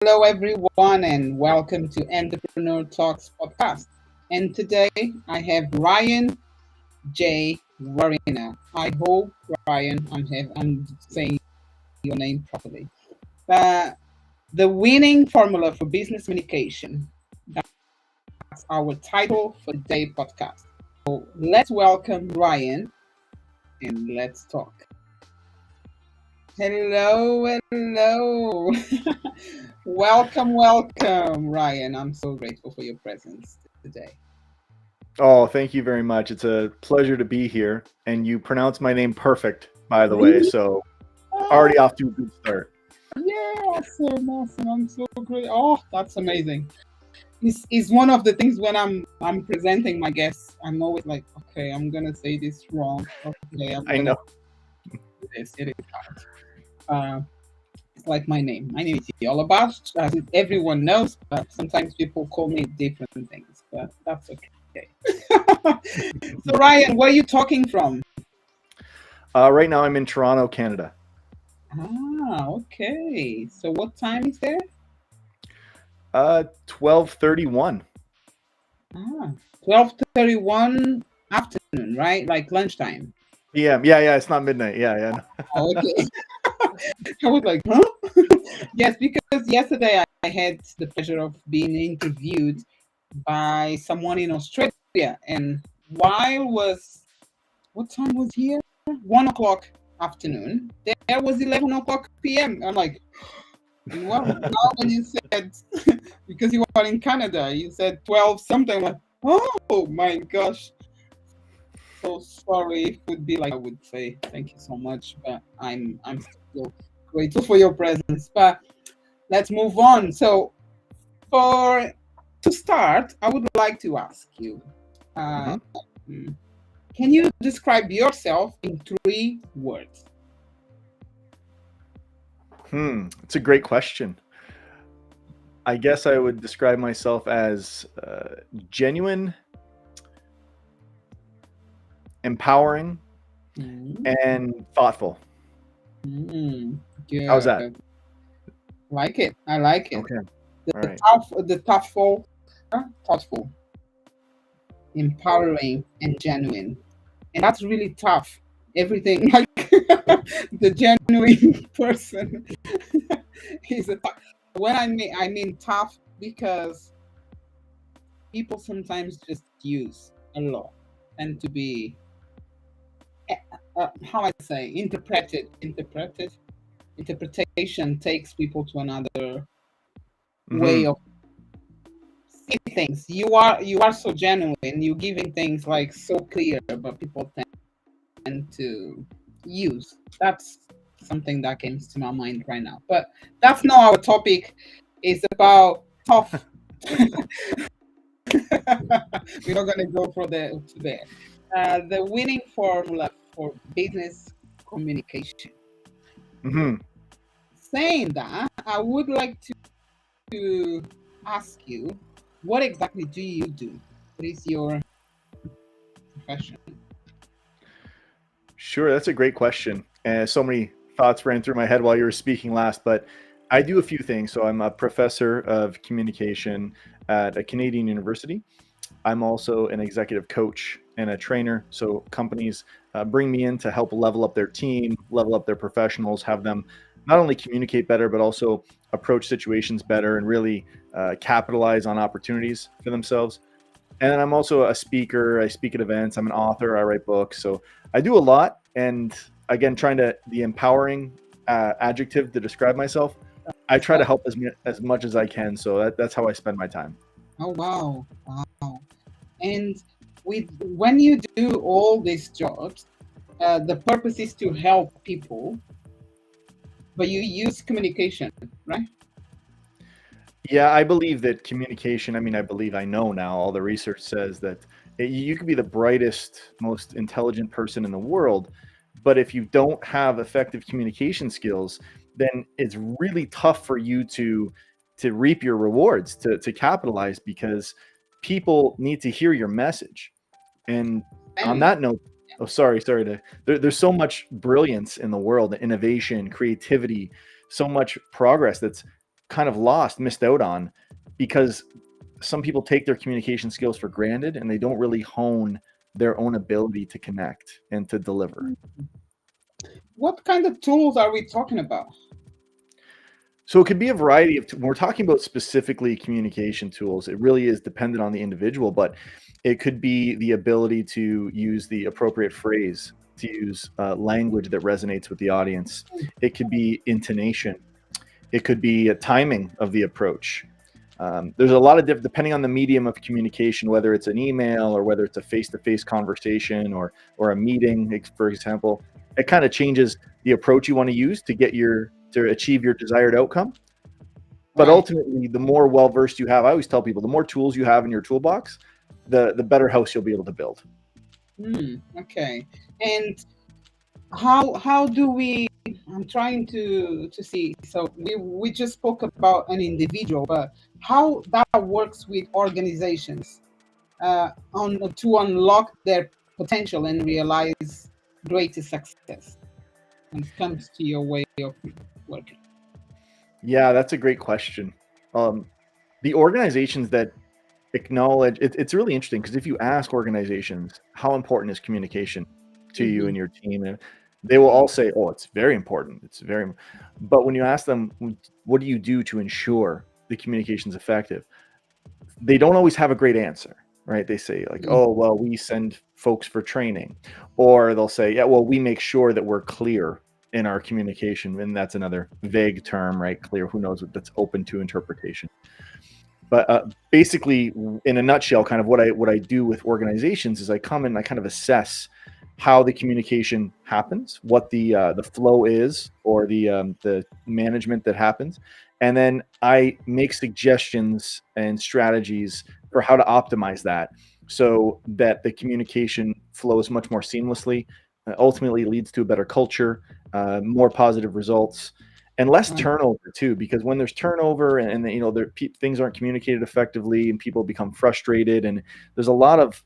Hello, everyone, and welcome to Entrepreneur Talks podcast. And today I have Ryan J. Warriner. I hope, Ryan, I'm saying your name properly. Uh, the winning formula for business communication. That's our title for today's podcast. So let's welcome Ryan and let's talk. Hello, hello. welcome, Ryan. I'm so grateful for your presence today. Oh, thank you very much. It's a pleasure to be here. And you pronounce my name perfect, by the way. Really? So Oh, already off to a good start. yeah, awesome, awesome. I'm so great. Oh, that's amazing. It's one of the things when I'm presenting my guests, I'm always like, okay, I'm gonna say this wrong. Okay, I'm I gonna know. do this. It is hard. Uh, it's like my name. My name is Yolabash, as everyone knows, but sometimes people call me different things, but that's okay. So Ryan, where are you talking from? Right now I'm in Toronto, Canada. Okay. So what time is there? 12:31 Ah, 12:31 afternoon, right? Like lunchtime. p.m. Yeah. It's not midnight. Yeah. Oh, okay. I was like, huh? Yes, because yesterday I had the pleasure of being interviewed by someone in Australia, and while was what time was here? 1 o'clock afternoon. There was 11 o'clock p.m. I'm like, well, now when you said because you are in Canada, you said 12 something. I'm like, oh my gosh, so sorry. If it would be like I would say thank you so much, but I'm still grateful for your presence. But let's move on. So for to start, I would like to ask you, uh, hmm mm, can you describe yourself in 3 words? It's a great question. I guess I would describe myself as genuine, empowering, Mm, and thoughtful. mm, How's that? good. Like it. I like it. Okay. All The right. thoughtful, empowering, and genuine. And that's really tough. Everything like the genuine person is a tough. When I mean tough because people sometimes just use a lot and to be how I say interpretation takes people to another way hmm of seeing things. You are so genuine. You're giving things like so clear, but people tend to use. That's something that came to my mind right now. But that's not our topic. It's about tough. We're not going to go for the to there. The winning formula for business communication. hmm Saying that, I would like to ask you, what exactly do you do? What is your profession? Sure, that's a great question. And so many thoughts ran through my head while you were speaking last, but I do a few things. So I'm a professor of communication at a Canadian university. I'm also an executive coach and a trainer. So companies bring me in to help level up their team, level up their professionals, have them not only communicate better, but also approach situations better and really capitalize on opportunities for themselves. And then I'm also a speaker. I speak at events. I'm an author. I write books. So I do a lot. And again, trying to the empowering adjective to describe myself, I try to help as much as I can. So that's how I spend my time. Oh wow, wow! And with when you do all these jobs, the purpose is to help people, but you use communication, right? Yeah, I believe that communication, I know now, all the research says that you could be the brightest, most intelligent person in the world, but if you don't have effective communication skills, then it's really tough for you to reap your rewards, to capitalize because people need to hear your message. And on And that note, oh, sorry there's so much brilliance in the world, innovation, creativity, so much progress that's kind of missed out on, because some people take their communication skills for granted and they don't really hone their own ability to connect and to deliver. What kind of tools are we talking about? So it could be a variety of, when we're talking about specifically communication tools, it really is dependent on the individual, but it could be the ability to use the appropriate phrase, to use language that resonates with the audience. It could be intonation. It could be a timing of the approach. There's a lot of different, depending on the medium of communication, whether it's an email or whether it's a face-to-face conversation or a meeting, for example. It kind of changes the approach you want to use to achieve your desired outcome. But Right. ultimately, the more well-versed you have, I always tell people, the more tools you have in your toolbox, the better house you'll be able to build. Okay. And how do we, I'm trying to see, so we just spoke about an individual, but how that works with organizations to unlock their potential and realize greater success when it comes to your way of working? Yeah, that's a great question. The organizations that acknowledge it's really interesting, because if you ask organizations how important is communication to you and your team, and they will all say, oh, it's very important, but when you ask them, what do you do to ensure the communication is effective, they don't always have a great answer, right? They say like, oh, well, we send folks for training, or they'll say, yeah, well, we make sure that we're clear in our communication, and that's another vague term, right? Clear, who knows, what that's open to interpretation. But basically, in a nutshell, kind of what I do with organizations is I come and I kind of assess how the communication happens, what the flow is, or the management that happens, and then I make suggestions and strategies for how to optimize that, so that the communication flows much more seamlessly. Ultimately, leads to a better culture, more positive results, and less turnover too, because when there's turnover and things aren't communicated effectively and people become frustrated, and there's a lot of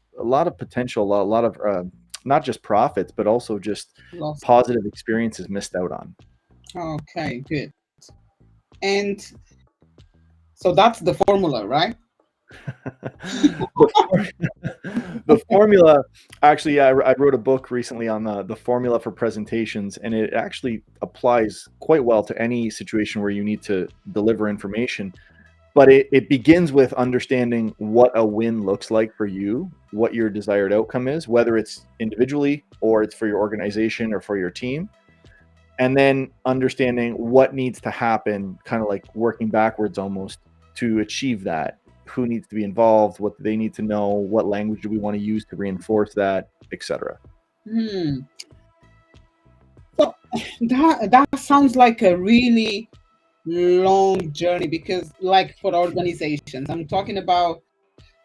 potential, a lot of not just profits, but also just positive experiences missed out on. Okay, good. And so that's the formula, right? The formula, actually, I wrote a book recently on the formula for presentations, and it actually applies quite well to any situation where you need to deliver information. But it begins with understanding what a win looks like for you, what your desired outcome is, whether it's individually or it's for your organization or for your team. And then understanding what needs to happen, kind of like working backwards almost, to achieve that. Who needs to be involved, what they need to know, what language do we want to use to reinforce that, etc. So that sounds like a really long journey, because like for organizations, I'm talking about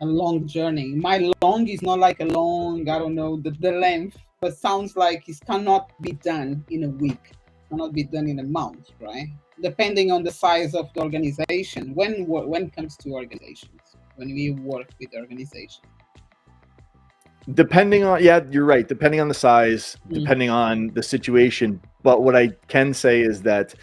a long journey. My long is not like a long, I don't know the length, but sounds like it cannot be done in a week, cannot be done in a month, right? Depending on the size of the organization. When it comes to organizations, when we work with organizations, Depending on, yeah, you're right. Depending on the size, depending on the situation. But what I can say is that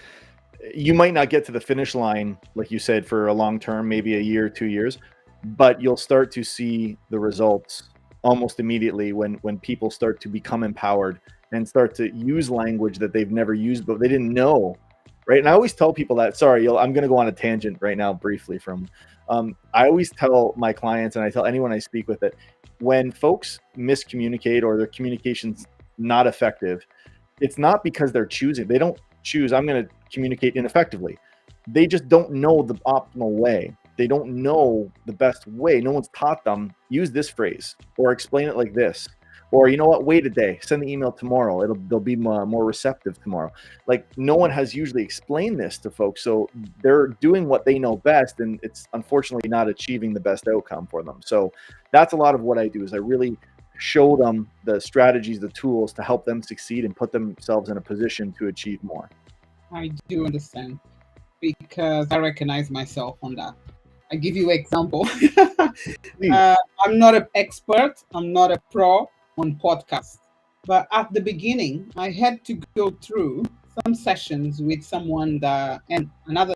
you might not get to the finish line, like you said, for a long term, maybe a year, 2 years, but you'll start to see the results almost immediately when people start to become empowered and start to use language that they've never used, but they didn't know, right? And I always tell people that, sorry, I'm going to go on a tangent right now briefly from, I always tell my clients, and I tell anyone I speak with, that when folks miscommunicate or their communication's not effective, it's not because they're choosing. They don't choose, I'm going to communicate ineffectively. They just don't know the optimal way. They don't know the best way. No one's taught them, use this phrase or explain it like this. Or, you know what, wait a day, send the email tomorrow. They'll be more receptive tomorrow. Like, no one has usually explained this to folks. So they're doing what they know best, and it's unfortunately not achieving the best outcome for them. So that's a lot of what I do, is I really show them the strategies, the tools to help them succeed and put themselves in a position to achieve more. I do understand, because I recognize myself on that. I give you example. I'm not an expert. I'm not a pro on podcasts. But at the beginning, I had to go through some sessions with someone that, and another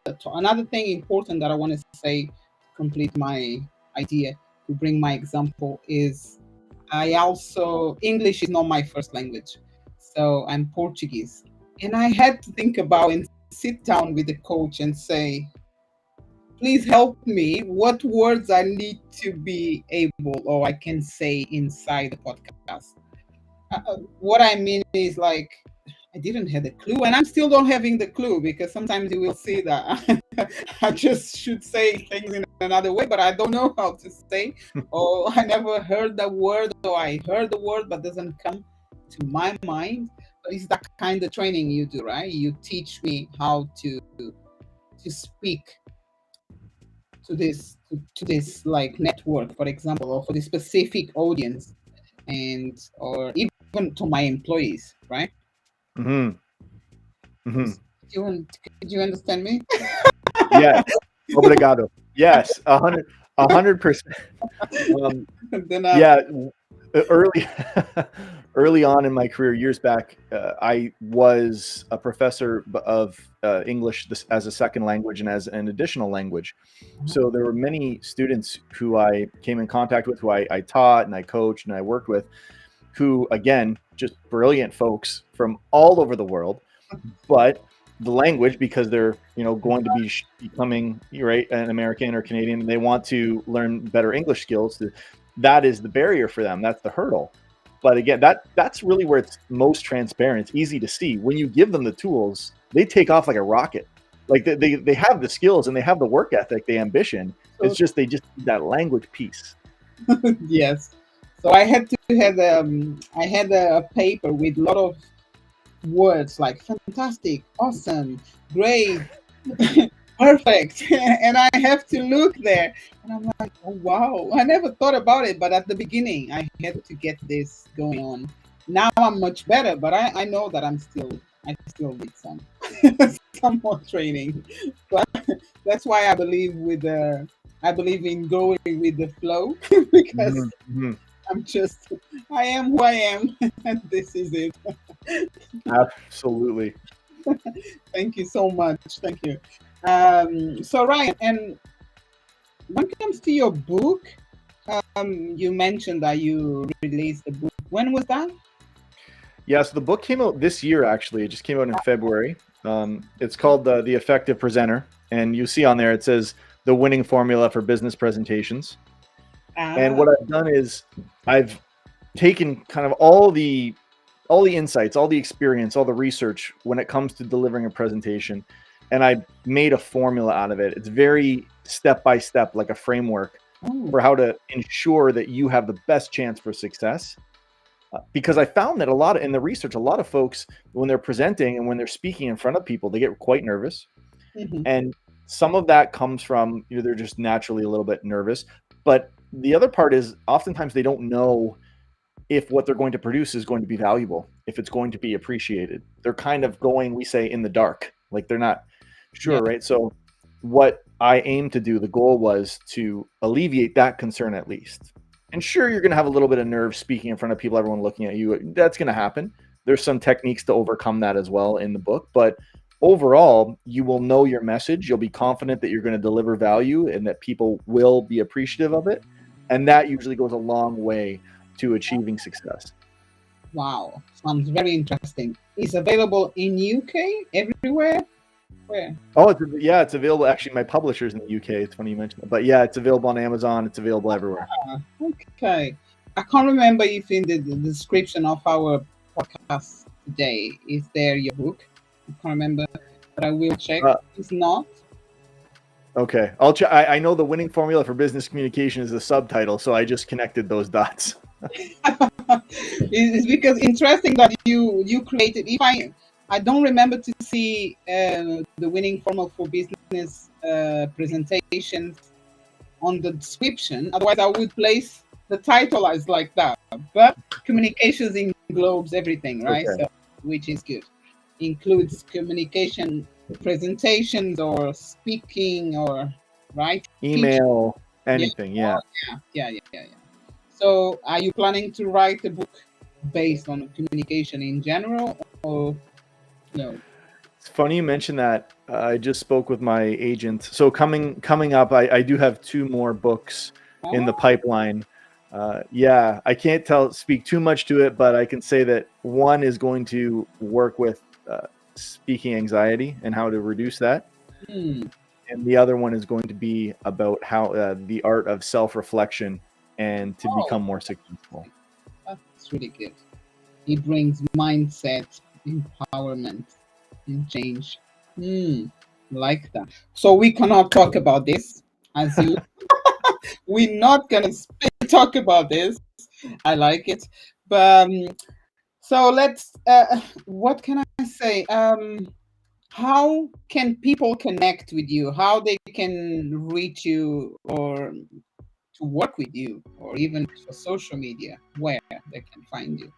thing important that I want to say to complete my idea, to bring my example, is I also, English is not my first language, so I'm Portuguese, and I had to think about and sit down with the coach and say, please help me. What words I need to be able or I can say inside the podcast? What I mean is, like, I didn't have the clue, and I'm still not having the clue, because sometimes you will see that I just should say things in another way, but I don't know how to say, or I never heard the word, or I heard the word but doesn't come to my mind. But it's that kind of training you do, right? You teach me how to speak to this like network, for example, or for this specific audience, and or even to my employees, right? Hmm. Hmm. Could you understand me? Yes. Obrigado. Yes. 100%. Then Yeah. Early, early on in my career, years back, I was a professor of English as a second language and as an additional language. So there were many students who I came in contact with, who I taught and I coached and I worked with, who, again, just brilliant folks from all over the world. But the language, because they're going to be becoming, right, an American or Canadian, and they want to learn better English skills, that is the barrier for them. That's the hurdle. But again, that's really where it's most transparent. It's easy to see. When you give them the tools, they take off like a rocket. Like they have the skills and they have the work ethic, the ambition. It's just they just need that language piece. yes. So I had to have I had a paper with a lot of words like fantastic, awesome, great, perfect, and I have to look there, and I'm like, oh wow, I never thought about it, but at the beginning I had to get this going on. Now I'm much better, but I know that I still need some some more training. But that's why I believe in going with the flow because Mm-hmm. I'm just I am who I am, and this is it. Absolutely. Thank you so much. Thank you. So Ryan, and when it comes to your book, you mentioned that you released the book. When was that? Yeah, so the book came out this year, actually. It just came out in February. It's called The Effective Presenter. And you see on there, it says the winning formula for business presentations. And Ah, what I've done is I've taken kind of all the insights, all the experience, all the research when it comes to delivering a presentation, and I made a formula out of it. It's very step by step, like a framework oh, for how to ensure that you have the best chance for success. Because I found that in the research, a lot of folks, when they're presenting and when they're speaking in front of people, they get quite nervous. mhm. And some of that comes from, they're just naturally a little bit nervous. But the other part is oftentimes they don't know if what they're going to produce is going to be valuable, if it's going to be appreciated. They're kind of going, we say, in the dark, like they're not Yeah. sure, right? So what I aim to do, the goal was to alleviate that concern at least. And sure, you're going to have a little bit of nerve speaking in front of people, everyone looking at you. That's going to happen. There's some techniques to overcome that as well in the book, but overall, you will know your message. You'll be confident that you're going to deliver value and that people will be appreciative of it. And that usually goes a long way to achieving success. Wow. Sounds very interesting. It's available in UK everywhere. Where? Oh, it's available. Actually, my publisher's in the UK. It's funny you mentioned it, but yeah, it's available on Amazon. It's available everywhere. Okay. I can't remember if in the description of our podcast today is there your book. I can't remember, but I will check. Uh, It's not. okay, I'll check. I know the winning formula for business communication is the subtitle, so I just connected those dots. It's because interesting that you created. If I don't remember to see the winning formula for business presentations on the description. Otherwise, I would place the title as like that. But communications englobes everything, right? Okay. So, which is good. Includes communication, presentations, or speaking, or right teaching. Email, Yeah, anything. Yeah. yeah. So, are you planning to write a book based on communication in general, or no? It's funny you mentioned that. I just spoke with my agent. So coming up, I do have two more books in the Oh, pipeline. Yeah, I can't speak too much to it, but I can say that one is going to work with speaking anxiety and how to reduce that, hmm. and the other one is going to be about how the art of self-reflection and to Oh, become more successful. that's really good. It brings mindset, empowerment, and change. Hmm, like that. So we cannot talk about this as you. We're not gonna talk about this. I like it, but so let's. What can I say? How can people connect with you? How they can reach you, or to work with you, or even for social media, where they can find you?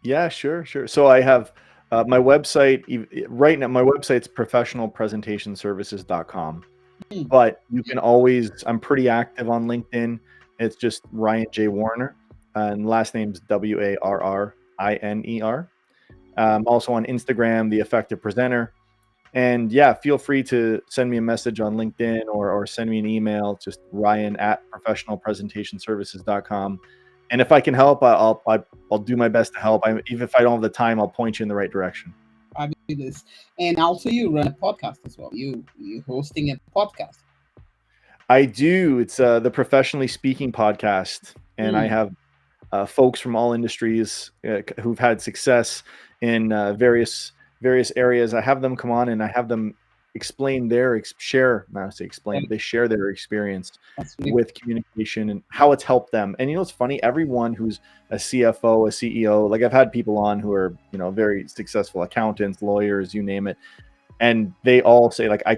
Yeah, sure, sure. So I have my website right now. My website's professionalpresentationservices.com. Hmm. But you can always, I'm pretty active on LinkedIn. It's just Ryan J. Warriner, and last name's Warriner. Also on Instagram, The Effective Presenter. And yeah, feel free to send me a message on LinkedIn or send me an email, just Ryan at professionalpresentationservices.com. And if I can help, I'll do my best to help. Even if I don't have the time, I'll point you in the right direction. Fabulous. And also, you run a podcast as well. You hosting a podcast. I do. It's the Professionally Speaking podcast, and I Hmm. have folks from all industries who've had success in various areas. I have them come on and I have them explain share, not say explain, but they share their experience That's really with communication and how it's helped them. And it's funny, everyone who's a CFO, a CEO, like I've had people on who are, very successful accountants, lawyers, you name it, and they all say like I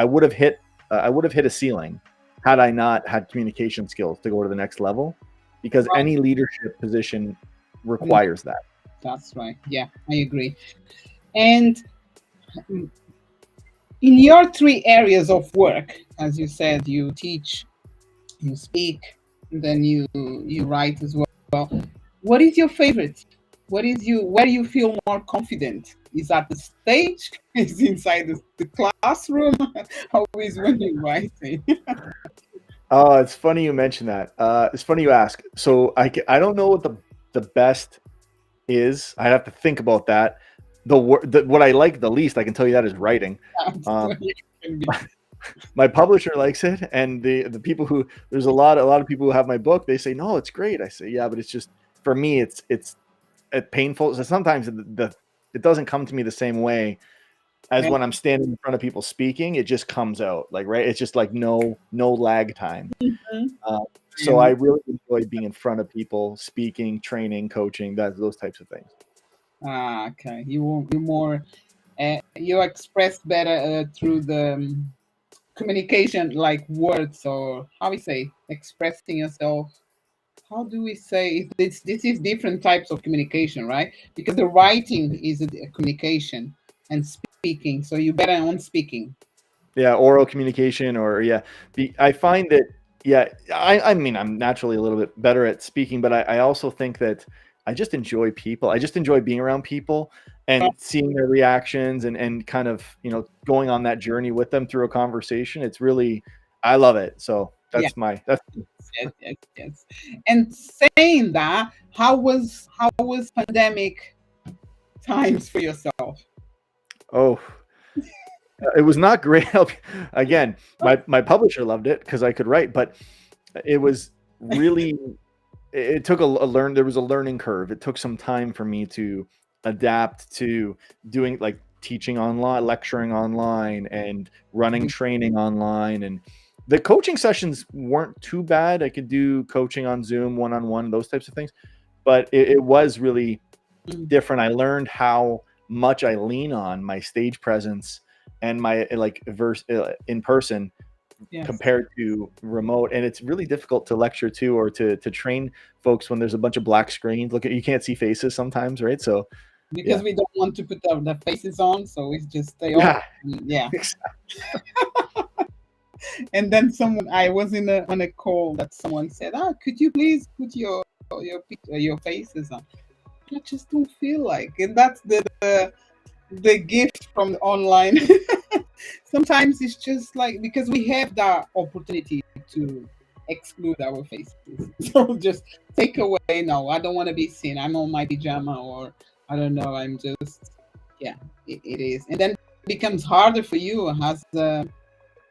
would have hit a ceiling had I not had communication skills to go to the next level, because right. any leadership position Mm, requires that. that's right. Yeah, I agree. And in your three areas of work, as you said, you teach, you speak, and then you write as well. What is your favorite? What is you? Where do you feel more confident? Is at the stage? Is inside the classroom? How is when you're writing? Oh, it's funny you mention that. It's funny you ask. So I don't know what the best is. I have to think about that. What I like the least, I can tell you that, is writing. So Um, you can be my publisher likes it, and the people who there's a lot of people who have my book. They say no, it's great. I say yeah, but it's just for me, it's painful. So sometimes it doesn't come to me the same way as yeah. when I'm standing in front of people speaking. It just comes out like right. It's just like no lag time. Mhm. Uh, I so I understand. really enjoy being in front of people, speaking, training, coaching, those types of things. Ah, okay. You more you express better through the communication, like words, or how we say expressing yourself. How do we say this is different types of communication, right? Because the writing is a communication and speaking. So you better on speaking. Yeah, oral communication, or yeah, I find that yeah, I mean I'm naturally a little bit better at speaking, but I also think that I just enjoy people. I just enjoy being around people and seeing their reactions and kind of going on that journey with them through a conversation. It's really I love it. So Yeah. that's Yes, yes, yes. And saying that, how was pandemic times for yourself? oh it was not great. Again, my publisher loved it because I could write, but it was really it took there was a learning curve. It took some time for me to adapt to doing like teaching online, lecturing online, and running training online. And the coaching sessions weren't too bad. I could do coaching on Zoom, one-on-one, those types of things, but it was really Mm, different. I learned how much I lean on my stage presence and my like verse in person yes, compared to remote. And it's really difficult to lecture to or to train folks when there's a bunch of black screens. You can't see faces sometimes, right? So because yeah. we don't want to put the faces on, so we just stay off. Yeah. Yeah. And then someone, I was on a call that someone said, "Ah, could you please put your faces on?" I just don't feel like, and that's the the gift from the online. Sometimes it's just like because we have that opportunity to exclude our faces. So just take away. No, I don't want to be seen. I'm on my pajama, or I don't know. I'm just, yeah, it is. And then it becomes harder for you as a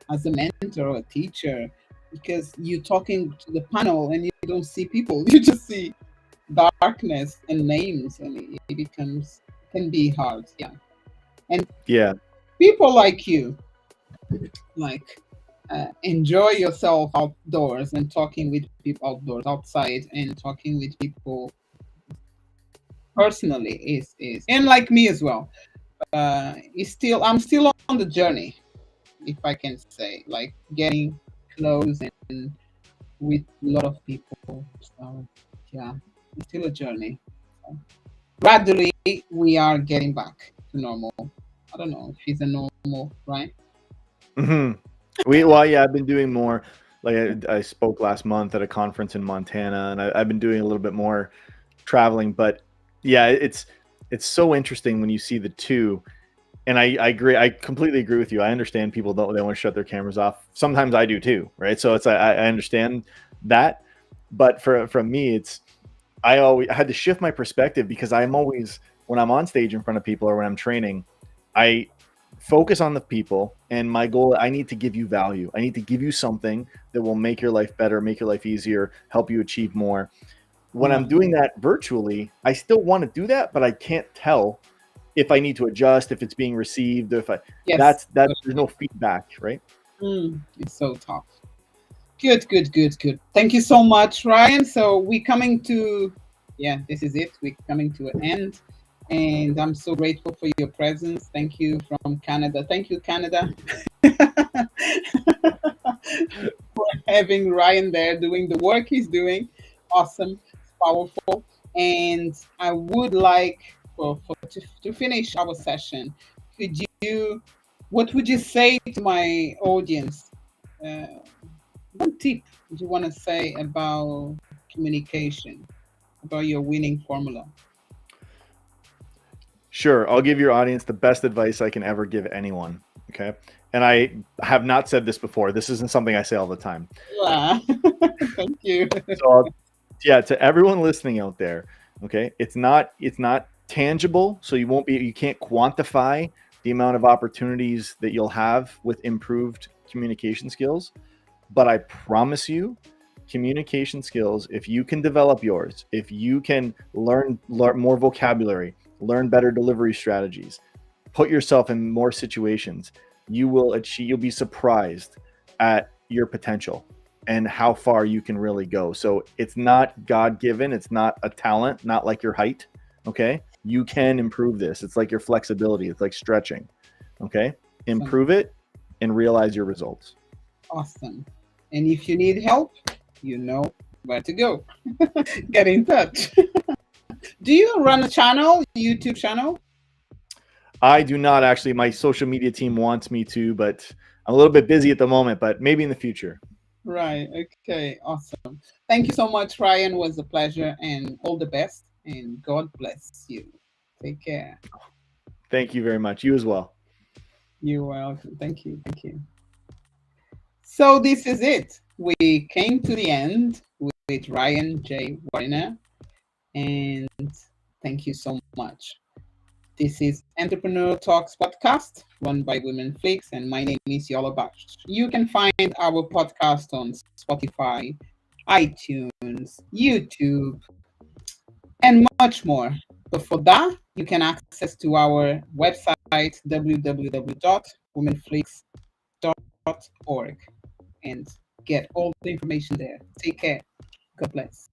mentor or a teacher, because you're talking to the panel and you don't see people. You just see darkness and names, and it becomes, can be hard. Yeah. And Yeah. people like you, like, enjoy yourself outdoors and talking with people outdoors, outside, and talking with people personally is and like me as well. Is still, I'm still on the journey, if I can say, like getting close and with a lot of people. So yeah, it's still a journey. So, gradually, we are getting back to normal. I don't know if it's a normal, right? Hmm. Well, yeah, I've been doing more. Like I spoke last month at a conference in Montana, and I've been doing a little bit more traveling. But yeah, it's so interesting when you see the two. And I agree. I completely agree with you. I understand people don't, they want to shut their cameras off. Sometimes I do too, right? So it's I understand that. But from me, it's I had to shift my perspective because I'm always, when I'm on stage in front of people or when I'm training, I focus on the people, and my goal, I need to give you value. I need to give you something that will make your life better, make your life easier, help you achieve more. When I'm Right. doing that virtually, I still want to do that, but I can't tell if I need to adjust, if it's being received, if I, Yes. there's no feedback, right? It's so tough. Good, good, good, good. Thank you so much, Ryan. So we coming to, yeah, this is it. We're coming to an end, and I'm so grateful for your presence. Thank you from Canada. Thank you, Canada, for having Ryan there doing the work he's doing. Awesome, it's powerful, and I would like to finish our session. Could you, what would you say to my audience? Uh, What tip do you want to say about communication, about your winning formula? Sure, I'll give your audience the best advice I can ever give anyone. Okay. And I have not said this before. This isn't something I say all the time. Yeah. Thank you. So yeah, to everyone listening out there, okay, it's not tangible, so you can't quantify the amount of opportunities that you'll have with improved communication skills. But I promise you, communication skills, if you can develop yours, if you can learn more vocabulary, learn better delivery strategies, put yourself in more situations, you'll be surprised at your potential and how far you can really go. So it's not God given, it's not a talent, not like your height. Okay. You can improve this. It's like your flexibility, it's like stretching. Okay. Awesome. Improve it and realize your results. Awesome. And if you need help, you know where to go. Get in touch. Do you run a channel, YouTube channel? I do not actually. My social media team wants me to, but I'm a little bit busy at the moment, but maybe in the future. Right. Okay. Awesome. Thank you so much, Ryan. It was a pleasure, and all the best. And God bless you. Take care. Thank you very much. You as well. You're welcome. Thank you. Thank you. So this is it. We came to the end with Ryan J. Warriner, and thank you so much. This is Entrepreneur Talks podcast run by Women Flix, and my name is Yola Bash. You can find our podcast on Spotify, iTunes, YouTube, and much more. But for that, you can access to our website www.womenflix.org and get all the information there. Take care. God bless.